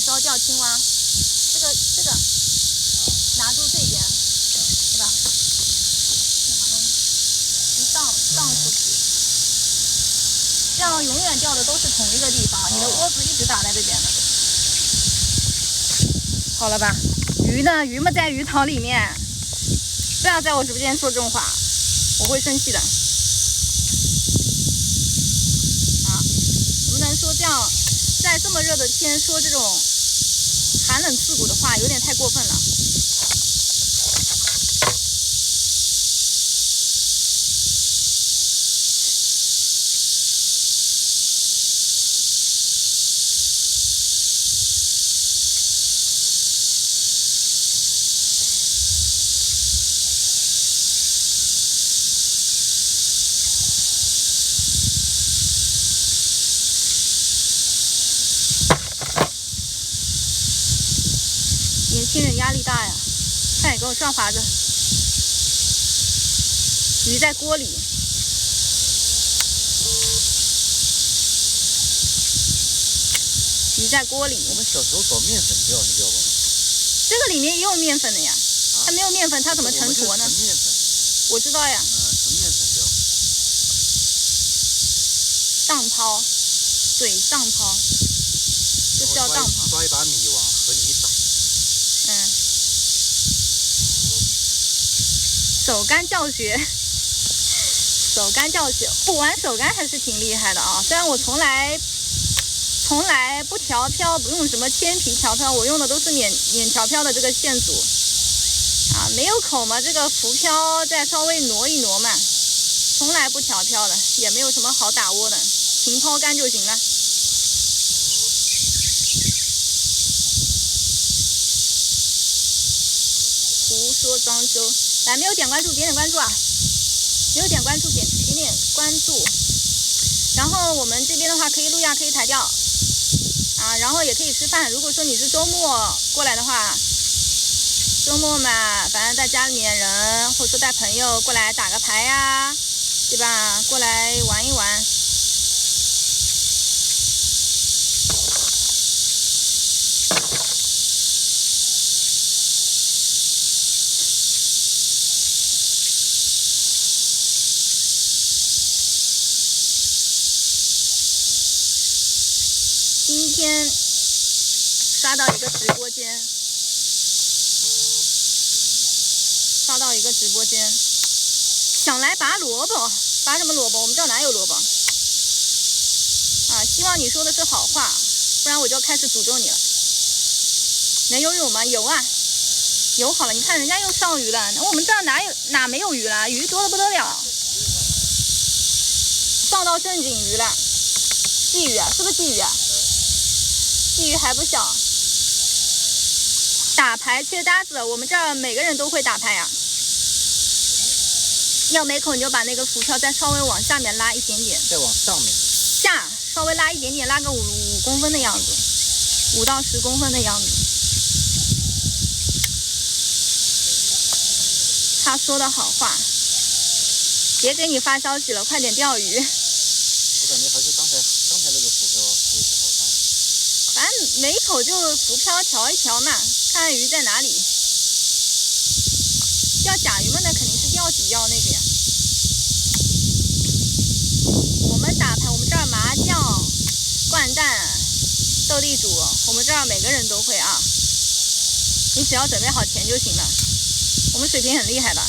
烧吊青蛙，这个拿住这边，对吧？一荡出去，这样永远钓的都是同一个地方，你的窝子一直打在这边的。好了吧？鱼呢？鱼嘛在鱼塘里面，不要在我直播间说这种话，我会生气的。啊，能不能说这样，在这么热的天说这种寒冷刺骨的话，有点太过分了。年轻人压力大呀，快点给我上华子。鱼在锅里，鱼在锅里。我们小时候搞面粉钓，你钓过吗？这个里面也有面粉的呀，它没有面粉，它怎么成坨呢？盛面粉。我知道呀。盛面粉钓。荡抛，对，荡抛，就是要荡抛。抓一把米往河里一打。手竿教学，手竿教学，我玩手竿还是挺厉害的啊。虽然我从来不调漂，不用什么铅皮调漂，我用的都是免调漂的这个线组啊，没有口嘛，这个浮漂再稍微挪一挪嘛，从来不调漂的，也没有什么好打窝的，平抛竿就行了。胡说装修。来，没有点关注，点点关注啊！没有点关注，点关注。然后我们这边的话，可以路亚，可以台钓啊，然后也可以吃饭。如果说你是周末过来的话，周末嘛，反正在家里面人，或者说带朋友过来打个牌呀，对吧？过来玩一玩。今天刷到一个直播间，想来拔萝卜，拔什么萝卜？我们这儿哪有萝卜？啊，希望你说的是好话，不然我就开始诅咒你了。能游泳吗？游啊，游好了。你看人家又上鱼了，我们这儿哪没有鱼了？鱼多得不得了，上到正经鱼了。鲫鱼啊，是不是鲫鱼啊？鲫鱼还不小。打牌缺搭子，我们这儿每个人都会打牌呀。要没口你就把那个浮漂再稍微往下面拉一点点，再往上面下稍微拉一点点，拉个5公分的样子，5到10公分的样子。他说的好话，别给你发消息了，快点钓鱼。我感觉还是刚才那个浮漂位置好看。反正每口就浮漂调一调嘛，看看鱼在哪里。钓甲鱼嘛，那肯定是钓底要那个呀。我们打牌，我们这儿麻将、掼蛋、斗地主，我们这儿每个人都会啊。你只要准备好钱就行了。我们水平很厉害的。有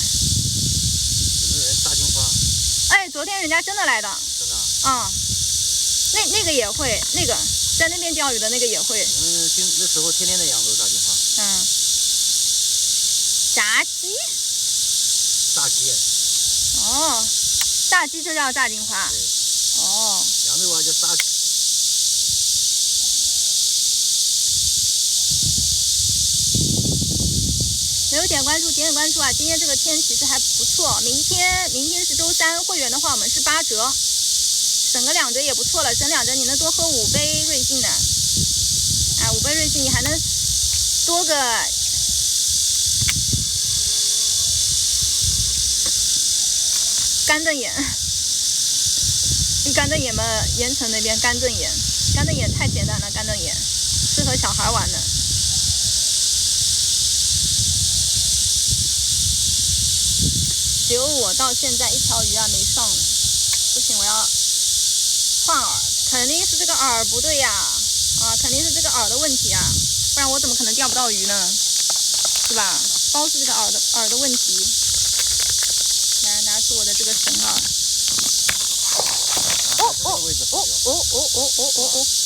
没有人大金花？哎，昨天人家真的来的。真的啊？那个也会，那个在那边钓鱼的那个也会。那时候天天在扬州大金花。炸鸡。炸鸡。哦，炸鸡就叫炸金花。对。哦。扬州话叫炸鸡。没有点关注，点点关注啊！今天这个天其实还不错。明天是周3，会员的话我们是8折，省个2折也不错了。省2折，你能多喝5杯瑞幸呢？啊，5杯瑞幸你还能多个干瞪眼。干瞪眼嘛，盐城那边干瞪眼太简单了，干瞪眼。适合小孩玩的。只有我到现在一条鱼啊没上呢，不行，我要换饵，肯定是这个饵不对呀，肯定是这个饵的问题啊，不然我怎么可能钓不到鱼呢？是吧？包是这个饵的问题。来，拿出我的这个绳饵。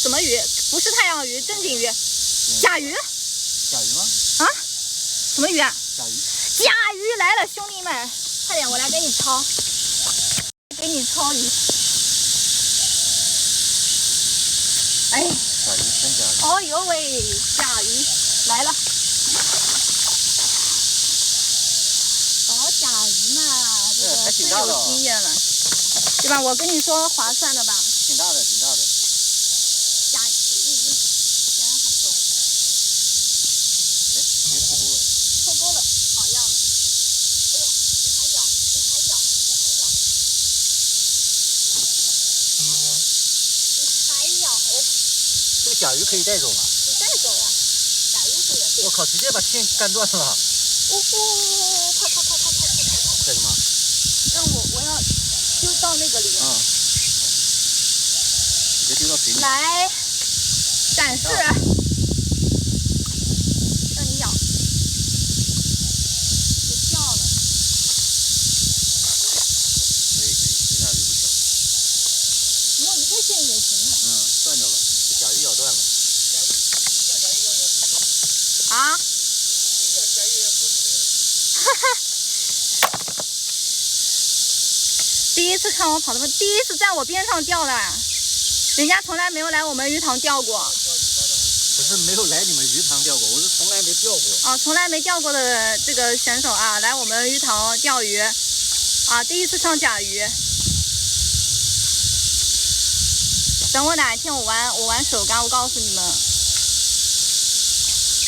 什么鱼？不是太阳鱼，正经鱼，甲鱼。甲鱼吗？啊？什么鱼啊？甲鱼。甲鱼来了，兄弟们，快点，我来给你抄，给你抄鱼。哎，甲鱼，真甲鱼。哦呦喂，甲鱼来了。搞甲鱼嘛，这个最有经验了，对吧？我跟你说划算的吧？挺大的，挺大的。甲鱼，先让它走。哎，直接出钩了。出钩了，好样的！哎呦，你还咬，你还咬，你还咬，你还咬！这个甲鱼可以带走吗？你带走呀，甲鱼不远。我靠，直接把线干断了。呜呼，快！干什么？让我要丢到那个里面。直接丢到水里。来，展示。让你咬。别掉了。可以，这甲鱼不小。你用一根线也行啊。断掉了，这甲鱼咬断了。啊？第一次看我跑这么，第一次在我边上钓的，人家从来没有来我们鱼塘钓过。不是没有来你们鱼塘钓过，我是从来没钓过。从来没钓过的这个选手啊，来我们鱼塘钓鱼，第一次上甲鱼。等我哪一天我玩手竿，我告诉你们，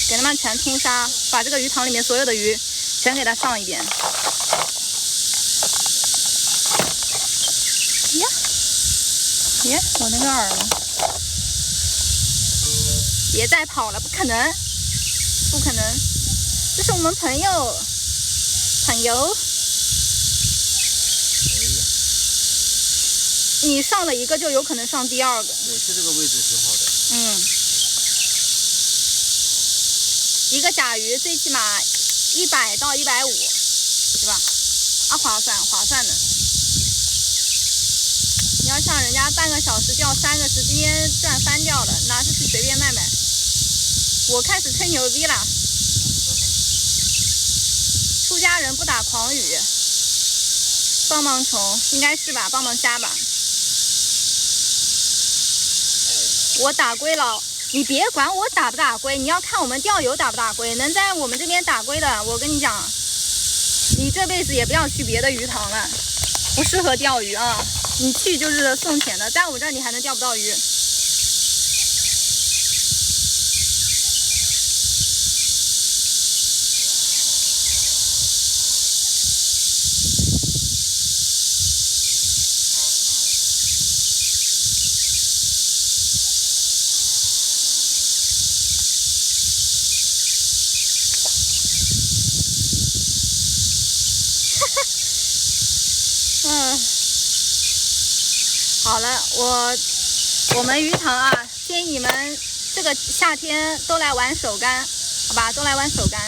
给他们全冲杀，把这个鱼塘里面所有的鱼全给它上一遍。耶，我那个饵了！别再跑了，不可能，不可能！这是我们朋友。你上了一个，就有可能上第二个。对，是这个位置挺好的。一个甲鱼最起码100到150，对吧？划算的。你要像人家半个小时钓3个，是今天赚翻掉了，拿出去随便卖卖。我开始吹牛逼了。出家人不打诳语。棒棒虫应该是吧？棒棒虾吧。我打龟了，你别管我打不打龟，你要看我们钓友打不打龟。能在我们这边打龟的，我跟你讲，你这辈子也不要去别的鱼塘了，不适合钓鱼啊。你去就是送钱的，在我这儿你还能钓不到鱼。好了，我们鱼塘啊，建议你们这个夏天都来玩手竿，好吧？都来玩手竿。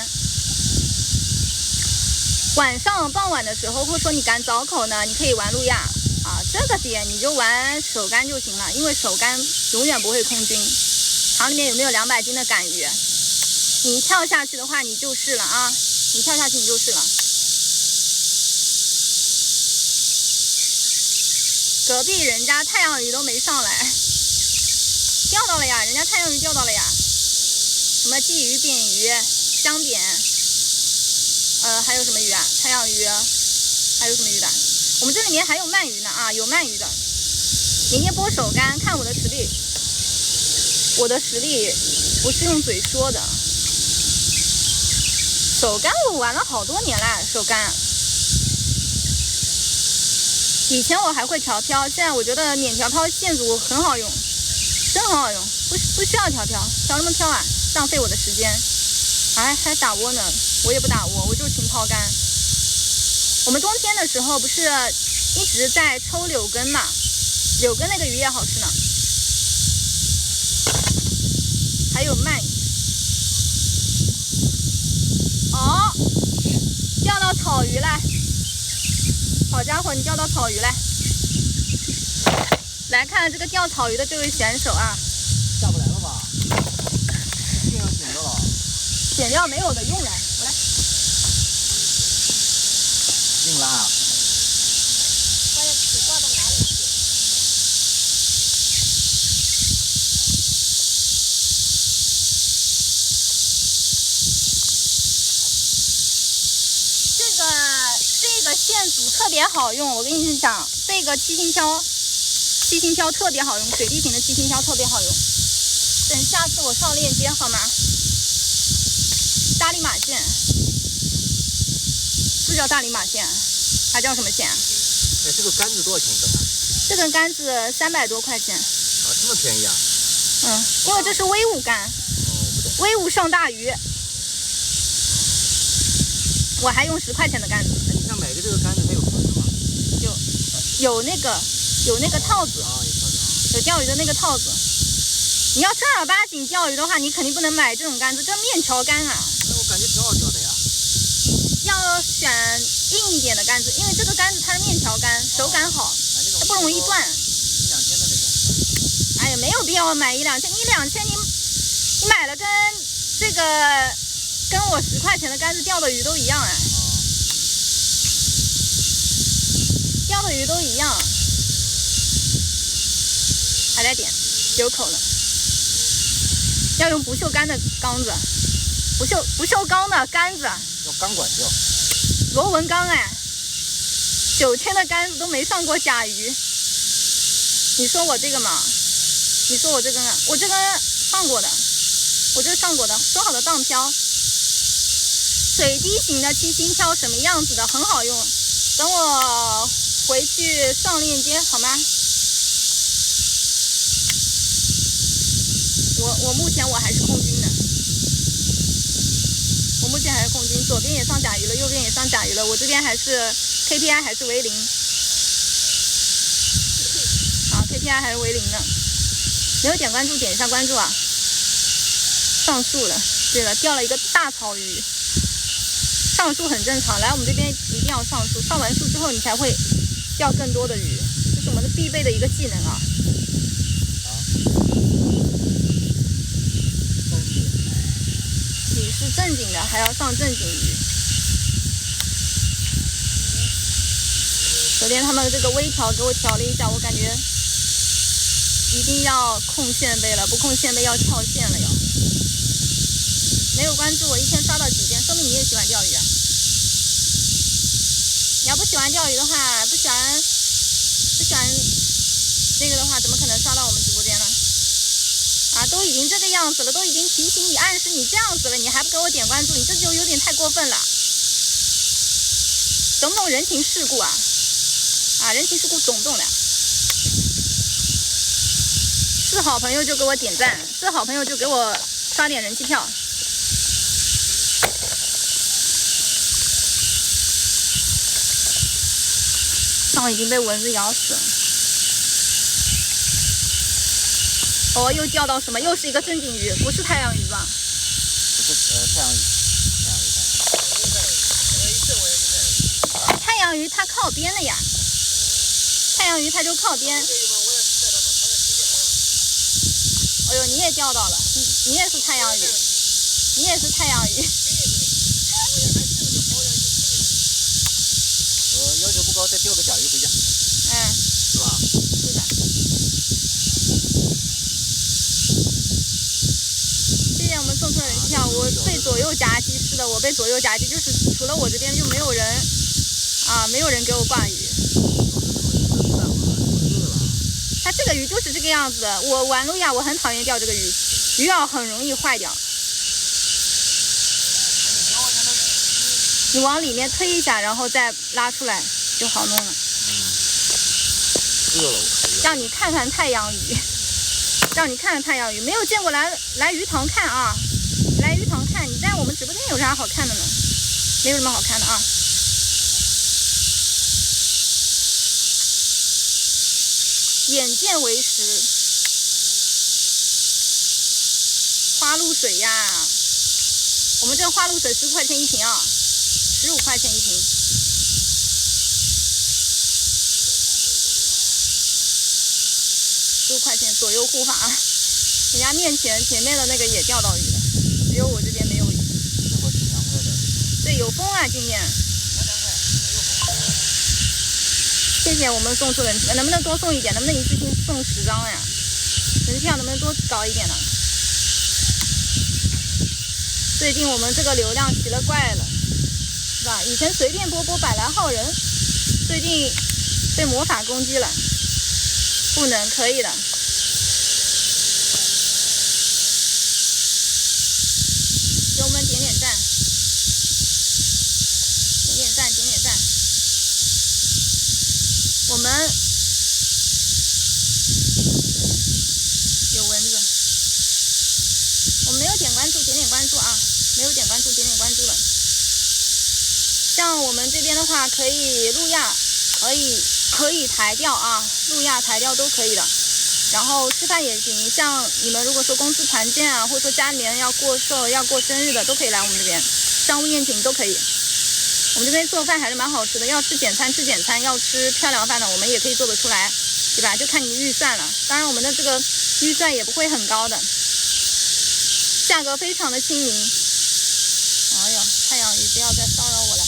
晚上傍晚的时候，或者说你赶早口呢，你可以玩路亚啊。这个点你就玩手竿就行了，因为手竿永远不会空军。塘里面有没有200斤的赶鱼？你跳下去的话，你就是了啊！你跳下去你就是了。隔壁人家太阳鱼都没上来，钓到了呀，人家太阳鱼钓到了呀，什么鲫鱼、扁鱼、香扁，还有什么鱼啊？太阳鱼，还有什么鱼的？我们这里面还有鳗鱼呢啊，有鳗鱼的。明天播手竿，看我的实力，我的实力不是用嘴说的。手竿我玩了好多年了，手竿。以前我还会调漂，现在我觉得免调漂线组很好用，真很好用，不不需要调什么调啊，浪费我的时间。还打窝呢，我也不打窝，我就勤抛竿。我们冬天的时候不是一直在抽柳根嘛，柳根那个鱼也好吃呢。还有鳗鱼。哦，钓到草鱼了！好家伙，你钓到草鱼了！来看这个钓草鱼的这位选手啊，下不来了吧？线要剪掉了。剪掉没有的用了，我来。硬拉啊！关键尺挂到哪里去？这个线组特别好用，我跟你讲，这个七星漂特别好用，水滴型的七星漂特别好用。等下次我上链接好吗？大力马线，不叫大力马线，它叫什么线？哎，这个杆子多少钱一根啊？这根杆子300多块钱。啊，这么便宜啊？因为这是威武杆，威武上大鱼。我还用10块钱的杆子。哎，你像买的这个杆子，它有盒子吗？有那个套子，有钓鱼的那个套子。你要正儿八经钓鱼的话，你肯定不能买这种杆子，这面条杆啊。那我感觉挺好钓的呀。要选硬一点的杆子，因为这个杆子它是面条杆，手感好，它不容易断。1、2千的那种。哎呀，没有必要买1、2千，1、2千你买了跟我10块钱的杆子钓的鱼都一样哎。钓的鱼都一样。还在点，有口了。要用不锈钢的缸子，不锈钢的杆子。用钢管钓。螺纹钢哎，9000的杆子都没上过甲鱼。你说我这个嘛？你说我这根啊？我这根上过的，我这上过的，说好的荡漂，水滴型的七星漂什么样子的，很好用。等我回去上链接好吗？我目前我还是空军的，我目前还是空军，左边也上甲鱼了，右边也上甲鱼了，我这边还是 KPI 还是为0，好 KPI 还是为0呢。没有点关注，点一下关注啊！上树了，对了，钓了一个大草鱼，上树很正常。来我们这边一定要上树，上完树之后你才会钓更多的鱼，这是我们的必备的一个技能啊。你是正经的，还要上正经鱼。昨天他们这个微调给我调了一下，我感觉一定要控线背了，不控线背要跳线了要。没有关注我，一天刷到几件，说明你也喜欢钓鱼啊。你要不喜欢钓鱼的话，不喜欢那个的话，怎么可能刷到我们直播间呢？啊，都已经这个样子了，都已经提醒你、暗示你这样子了，你还不给我点关注，你这就有点太过分了。懂不懂人情世故啊？啊，人情世故懂不懂的？是好朋友就给我点赞，是好朋友就给我刷点人气票。上已经被蚊子咬死了。哦，又钓到什么？又是一个正经鱼，不是太阳鱼吧？不是太阳鱼，太阳鱼它靠边的呀，太阳鱼它就靠边。哎呦，你也钓到了，你也是太阳鱼，你也是太阳鱼。我要求不高，再钓个甲鱼回家。是吧？是的。谢谢我们送出的人气票，我被左右夹击，是的，我被左右夹击，就是除了我这边就没有人啊，没有人给我挂鱼。它这个鱼就是这个样子的，我玩路亚我很讨厌钓这个鱼，鱼饵很容易坏掉。你往里面推一下，然后再拉出来就好弄了。饿了我。让你看看太阳鱼。让你看看太阳鱼，没有见过来鱼塘看啊，来鱼塘看，你在我们直播间有啥好看的呢？没有什么好看的啊。眼见为实，花露水呀，我们这花露水15块钱一瓶啊，15块钱一瓶。15块钱左右护法啊，人家前面的那个也钓到鱼了，只有我这边没有鱼。这会挺凉快的。对，有风啊，今天。谢谢我们送出人气，能不能多送一点？能不能一次性送10张呀？人气票能不能多搞一点呢？最近我们这个流量奇了怪了，是吧？以前随便播100来号人，最近被魔法攻击了。不能，可以的。给我们点点赞，点点赞，点点赞。我们有蚊子，我们没有点关注，点点关注啊！没有点关注，点点关注的。像我们这边的话，可以路亚，可以台钓啊，路亚台钓都可以的。然后吃饭也行，像你们如果说公司团建啊，或者说家里面要过寿、要过生日的，都可以来我们这边，商务宴请都可以。我们这边做饭还是蛮好吃的，要吃简餐吃简餐，要吃漂亮饭的，我们也可以做得出来，对吧？就看你预算了。当然我们的这个预算也不会很高的，价格非常的亲民。哎呦，太阳鱼不要再骚扰我了。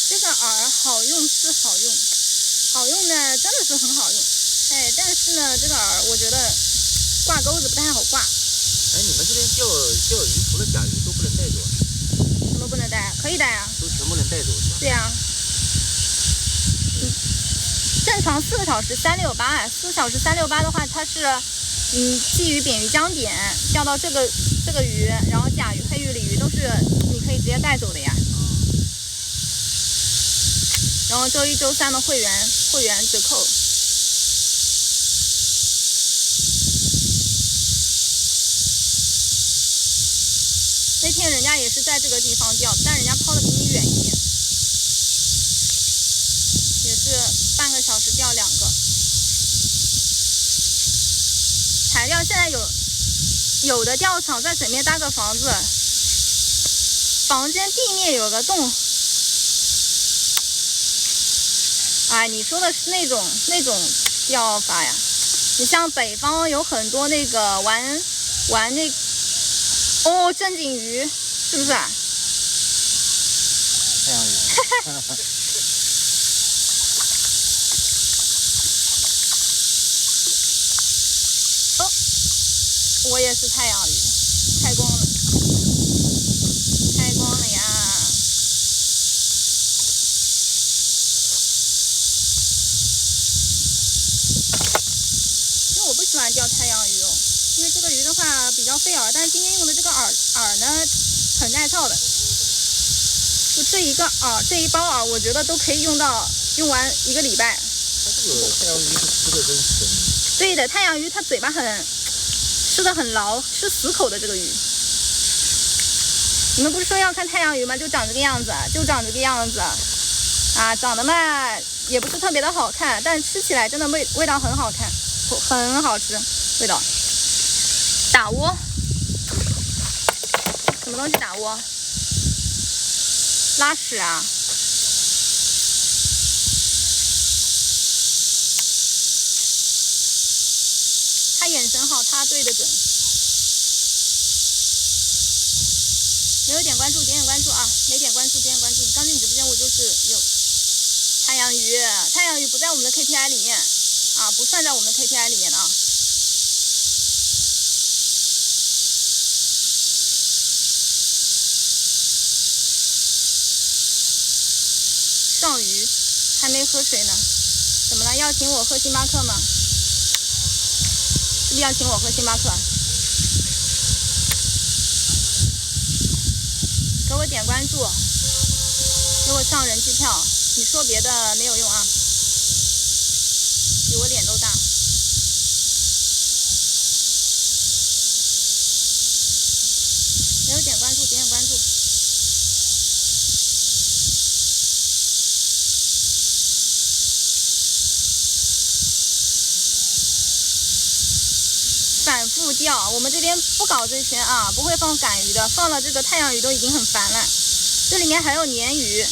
这个饵好用是好用，好用呢真的是很好用，哎，但是呢这个饵我觉得挂钩子不太好挂。哎，你们这边钓鱼除了甲鱼都不能带走？什么不能带啊？可以带啊。都全部能带走是吧？对啊。正常4个小时368，4个小时368的话，它是鲫鱼、扁鱼、江点钓到这个鱼，然后甲鱼、黑鱼、鲤鱼都是你可以直接带走的呀。然后周1、周3的会员折扣。那天人家也是在这个地方钓，但人家抛的比你远一点，也是半个小时钓2个。台钓现在有的钓场在水面搭个房子，房间地面有个洞。哎，你说的是那种钓法呀？你像北方有很多那个玩那正经鱼，是不是啊？太阳鱼。哦，我也是太阳鱼，开光了，开光了呀！因为我不喜欢钓太阳鱼哦，因为这个鱼的话比较费饵，但是今天用的这个饵呢很耐操的，就这一包饵，我觉得都可以用完1个礼拜。它这个太阳鱼吃的真深。对的，太阳鱼它嘴巴吃的很牢，吃死口的这个鱼。你们不是说要看太阳鱼吗？就长这个样子，啊，长得嘛也不是特别的好看，但吃起来真的味道很好看，很好吃，味道。打窝，什么东西打窝？拉屎啊！他眼神好，他对得准。没有点关注，点点关注啊！没点关注，点点关注。你刚进直播间，我就是有太阳鱼，太阳鱼不在我们的 KPI 里面啊，不算在我们的 KPI 里面的啊。上鱼还没喝水呢，怎么了？要请我喝星巴克吗？是不是要请我喝星巴克？给我点关注，给我上人气票。你说别的没有用啊，比我脸都大。没有点关注，点点关注。反复钓，我们这边不搞这些啊，不会放赶鱼的，放了这个太阳鱼都已经很烦了。这里面还有鲶鱼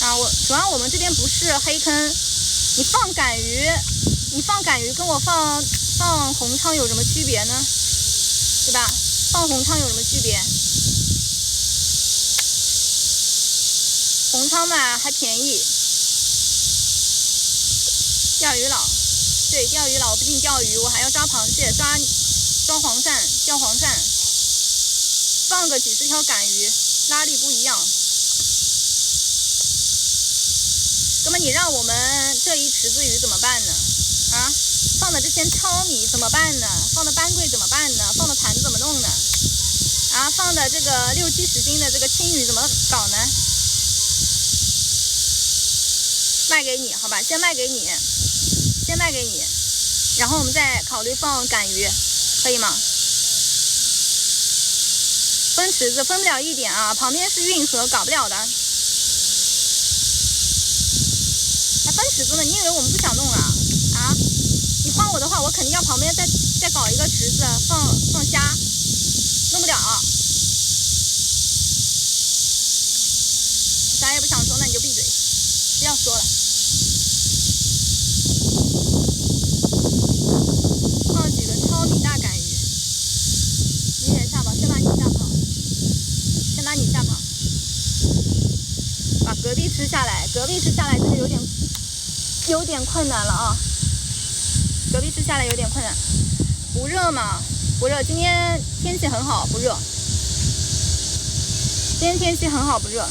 啊，主要我们这边不是黑坑，你放赶鱼跟我放红鲳有什么区别呢？对吧？放红鲳有什么区别？红鲳嘛还便宜。钓鱼佬，对，钓鱼佬不仅钓鱼，我还要抓螃蟹、抓黄鳝、钓黄鳝，放个几十条赶鱼，拉力不一样。那么你让我们这一池子鱼怎么办呢？啊，放的这些糙米怎么办呢？放的斑桂怎么办呢？放的坛子怎么弄呢？啊，放的这个60、70斤的这个青鱼怎么搞呢？卖给你，好吧，先卖给你，然后我们再考虑放赶鱼，可以吗？分池子分不了一点啊，旁边是运河，搞不了的。还分池子呢？你以为我们不想弄啊？啊，你夸我的话，我肯定要旁边再搞一个池子放虾，弄不了。啥也不想说，那你就闭嘴，不要说了。放几个糙米大赶鱼，你也下跑，先把你下跑，把隔壁吃下来，这个有点困难了啊。隔壁吃下来有点困难，不热嘛？不热，今天天气很好，不热。今天天气很好，不热。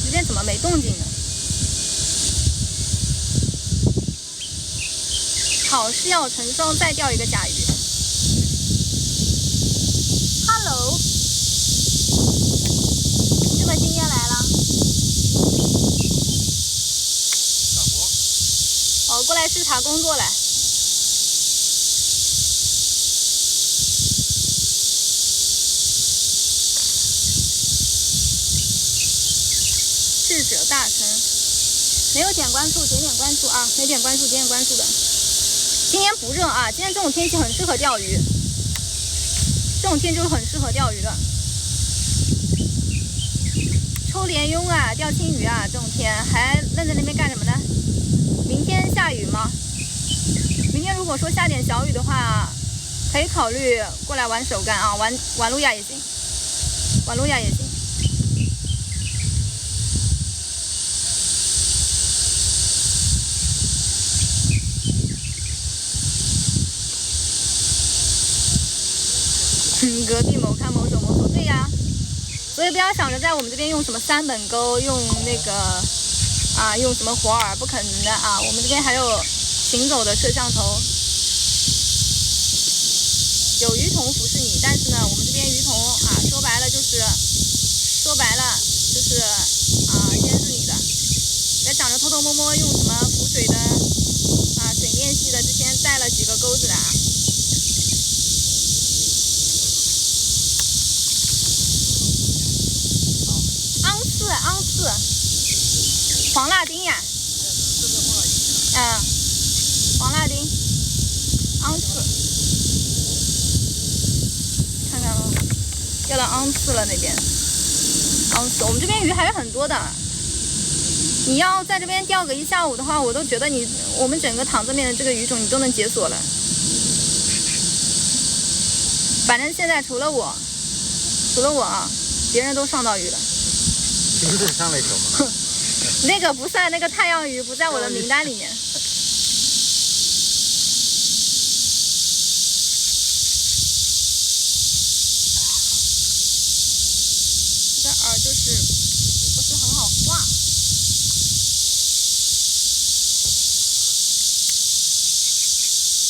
这边怎么没动静呢？好事要成双，再钓一个甲鱼。Hello， 你怎么今天来了？干活。哦，过来视察工作来。智者大成，没有点关注，点点关注啊！没点关注，点点关注的。今天不热啊，今天这种天气很适合钓鱼，这种天就是很适合钓鱼的。抽鲢鳙啊，钓青鱼啊，这种天还愣在那边干什么呢？明天下雨吗？明天如果说下点小雨的话，可以考虑过来玩手竿啊，玩路亚也行，玩路亚也行。隔壁某看某手某手，对呀，所以不要想着在我们这边用什么3本钩，用那个啊，用什么活饵，不可能的啊！我们这边还有行走的摄像头，有鱼童服侍你，但是呢，我们这边鱼童啊，说白了就是监视你的，别想着偷偷摸摸用什么浮水的啊、水面系的，之前带了几个钩子的啊。昂刺，黄辣丁呀，黄辣丁，昂刺，看看啊，钓到昂刺了那边，昂刺，我们这边鱼还是很多的。你要在这边钓个1下午的话，我都觉得我们整个塘子面的这个鱼种你都能解锁了。反正现在除了我啊，别人都上到鱼了。今天上了一条吗？那个不算，那个太阳鱼不在我的名单里面。这个饵就是不是很好挂。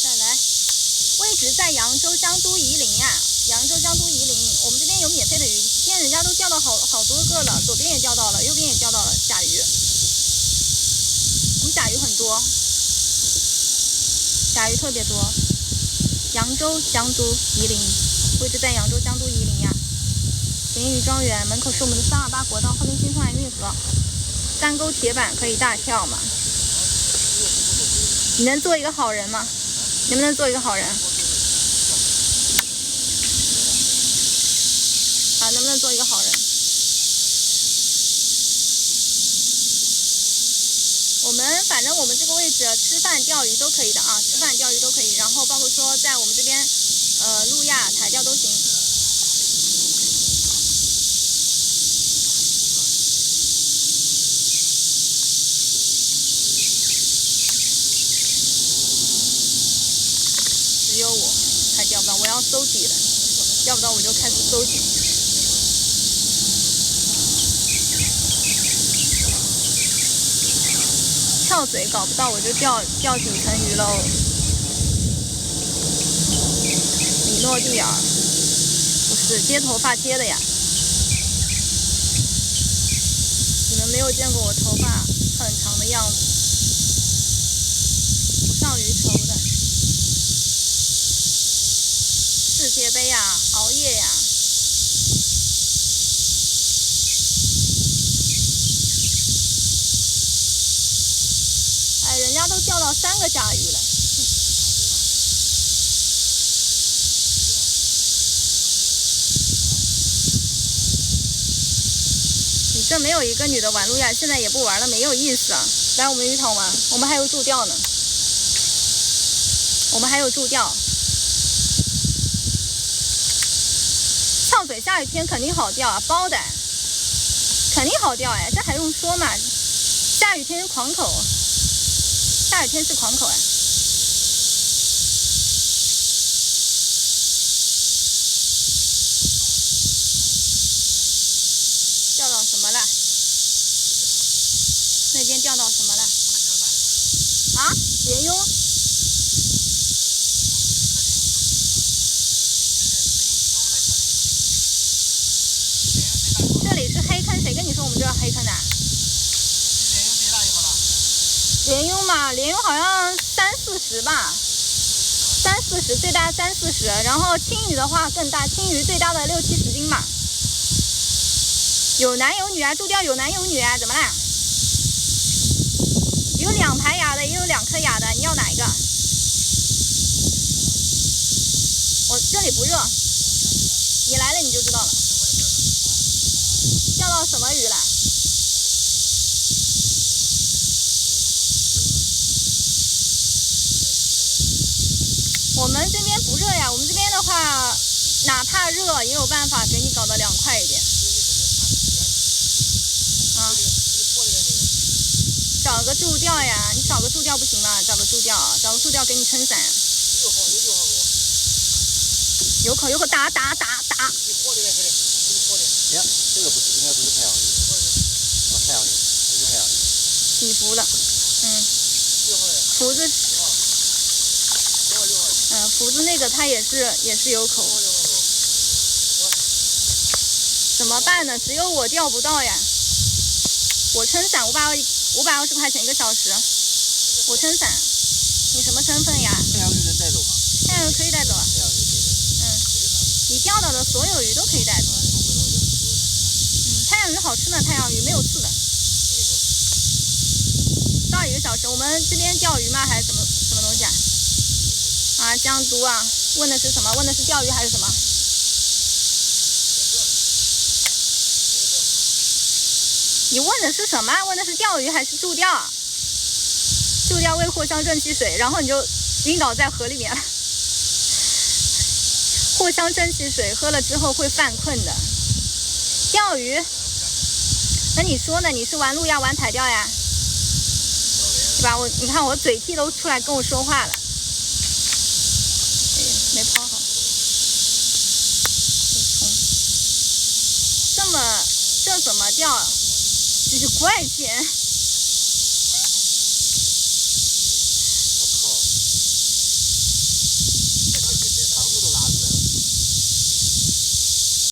再来。位置在扬州江都夷陵呀，扬州江都夷陵，我们这边有免费的鱼，今天人家都钓到好多个了，左边也钓到了，右边也钓到了甲鱼，我们甲鱼很多，甲鱼特别多。扬州江都夷陵，位置在扬州江都夷陵呀。咸鱼庄园门口是我们的328国道，后面新松安运河，3沟铁板可以大跳嘛？你能做一个好人吗？能不能做一个好人？啊，能不能做一个好人？反正我们这个位置吃饭钓鱼都可以的啊，吃饭钓鱼都可以，然后包括说在我们这边路亚台钓都行。只有我还钓不到，我要搜底了，钓不到我就开始搜底。跳嘴搞不到我就钓底层鱼喽。米诺地尔，不是接头发接的呀。你们没有见过我头发很长的样子，不上鱼头的。世界杯呀，熬夜呀。人家都钓到3个甲鱼了，你这没有一个女的玩路亚，现在也不玩了，没有意思啊！来我们渔场玩，我们还有助钓呢，我们还有助钓。呛嘴下雨天肯定好钓啊，包的，肯定好钓哎，这还用说嘛？下雨天狂口。下雨天是狂口哎，钓到什么了？那边钓到什么了？啊，鲢鳙。这里是黑坑，谁跟你说我们这是黑坑的？鲢鳙嘛，鲢鳙好像30-40吧，30-40最大30-40，然后青鱼的话更大，青鱼最大的60-70斤嘛。有男有女啊，助钓有男有女啊，怎么啦？有2排牙的，也有2颗牙的，你要哪一个？我这里不热，你来了你就知道了。钓到什么鱼了？我们这边不热呀，我们这边的话，哪怕热也有办法给你搞得凉快一点。啊，找个助钓呀，你找个助钓不行吗？找个助钓给你撑伞。有口打。哎，这个不是，应该不是太阳鱼，太阳鱼，不是太阳鱼。起伏了，福字。福字那个它也是有口，怎么办呢？只有我钓不到呀。我撑伞520块钱1个小时，我撑伞。你什么身份呀？太阳鱼能带走吗？太阳鱼可以带走啊。太阳鱼可以带走。你钓到的所有鱼都可以带走。太阳鱼好吃呢，太阳鱼没有刺的。多少1个小时？我们这边钓鱼吗？还是什么东西啊？啊，江都啊，问的是什么？问的是钓鱼还是什么？你问的是什么？问的是钓鱼还是助钓？助钓为藿香正气水，然后你就晕倒在河里面了。藿香正气水喝了之后会犯困的。钓鱼，那你说呢？你是玩路亚玩台钓呀？对吧？你看我嘴替都出来跟我说话了。没抛好，这怎么钓？这是怪钱。